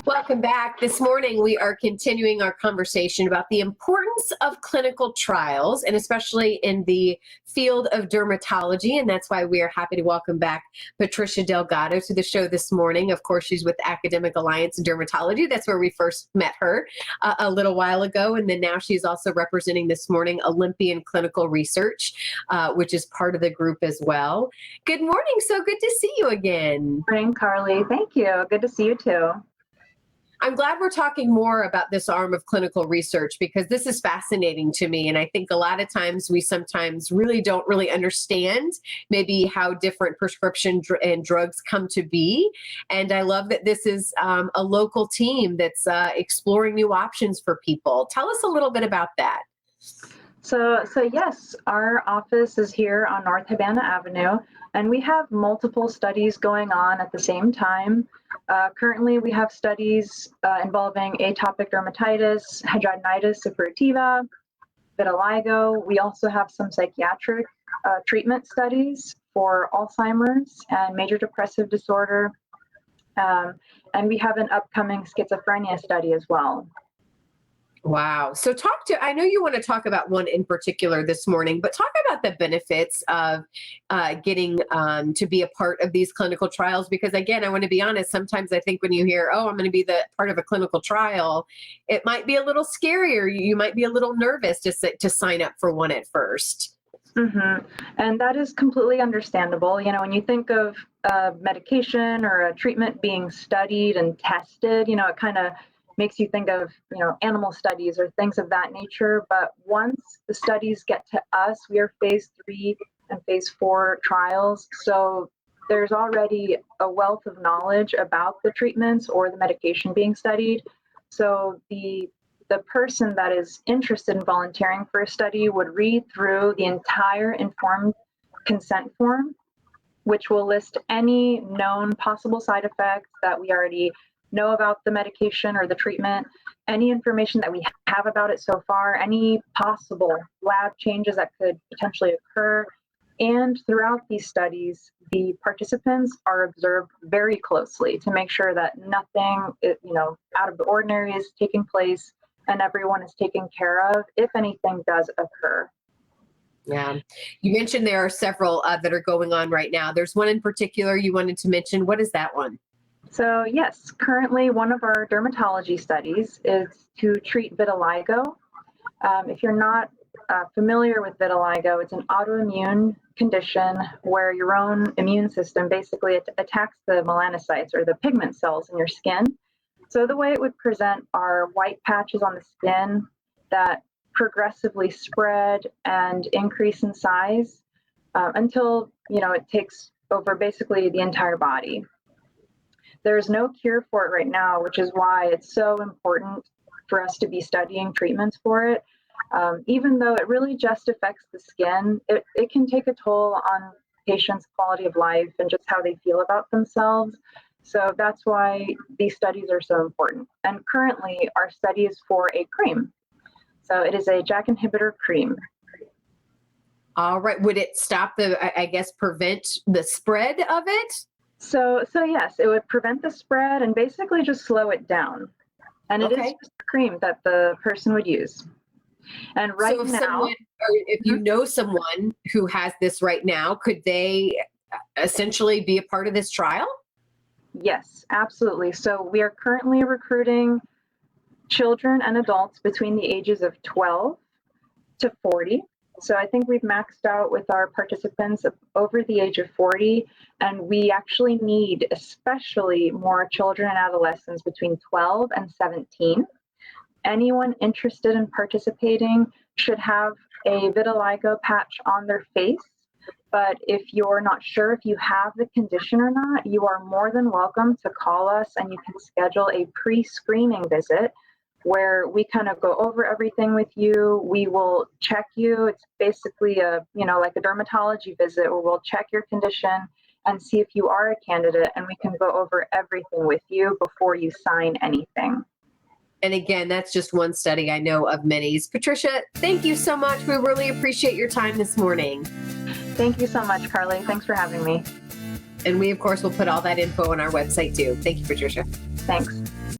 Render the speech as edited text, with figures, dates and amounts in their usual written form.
Welcome back. This morning, we are continuing our conversation about the importance of clinical trials, and especially in the field of dermatology. And that's why we are happy to welcome back Patricia Delgado to the show this morning. Of course, she's with Academic Alliance in Dermatology. That's where we first met her a little while ago. And then now she's also representing this morning Olympian Clinical Research, which is part of the group as well. Good morning. So good to see you again. Morning, Carly. Thank you. Good to see you too. I'm glad we're talking more about this arm of clinical research because this is fascinating to me. And I think a lot of times we sometimes don't really understand maybe how different prescription and drugs come to be. And I love that this is a local team that's exploring new options for people. Tell us a little bit about that. So yes, our office is here on North Havana Avenue, and we have multiple studies going on at the same time. Currently, we have studies involving atopic dermatitis, hidradenitis suppurativa, vitiligo. We also have some psychiatric treatment studies for Alzheimer's and major depressive disorder. And we have an upcoming schizophrenia study as well. Wow. So I know you want to talk about one in particular this morning, but talk about the benefits of getting to be a part of these clinical trials. Because again, I want to be honest, sometimes I think when you hear, oh, I'm going to be the part of a clinical trial, it might be a little scary, or you might be a little nervous to sign up for one at first. Mm-hmm. And that is completely understandable. You know, when you think of medication or a treatment being studied and tested, you know, it kind of makes you think of, you know, animal studies or things of that nature. But once the studies get to us, we are phase 3 and phase 4 trials. So there's already a wealth of knowledge about the treatments or the medication being studied. So the person that is interested in volunteering for a study would read through the entire informed consent form, which will list any known possible side effects that we already know about the medication or the treatment, any information that we have about it so far, any possible lab changes that could potentially occur. And throughout these studies, the participants are observed very closely to make sure that nothing, out of the ordinary is taking place and everyone is taken care of if anything does occur. Yeah. You mentioned there are several that are going on right now. There's one in particular you wanted to mention. What is that one? So yes, currently one of our dermatology studies is to treat vitiligo. If you're not familiar with vitiligo, it's an autoimmune condition where your own immune system basically attacks the melanocytes or the pigment cells in your skin. So the way it would present are white patches on the skin that progressively spread and increase in size until, it takes over basically the entire body. There's no cure for it right now, which is why it's so important for us to be studying treatments for it. Even though it really just affects the skin, it can take a toll on patients' quality of life and just how they feel about themselves. So that's why these studies are so important. And currently, our study is for a cream. So it is a JAK inhibitor cream. All right. Would it stop prevent the spread of it? So yes, it would prevent the spread and basically just slow it down. And it is just a cream that the person would use. And right now, if you know someone who has this right now, could they essentially be a part of this trial? Yes, absolutely. So we are currently recruiting children and adults between the ages of 12 to 40. So I think we've maxed out with our participants over the age of 40, and we actually need especially more children and adolescents between 12 and 17. Anyone interested in participating should have a vitiligo patch on their face. But if you're not sure if you have the condition or not, you are more than welcome to call us and you can schedule a pre-screening visit where we kind of go over everything with you. We will check you. It's basically like a dermatology visit where we'll check your condition and see if you are a candidate, and we can go over everything with you before you sign anything. And again, that's just one study I know of many. Patricia, thank you so much. We really appreciate your time this morning. Thank you so much, Carly. Thanks for having me. And we, of course, will put all that info on our website too. Thank you, Patricia. Thanks.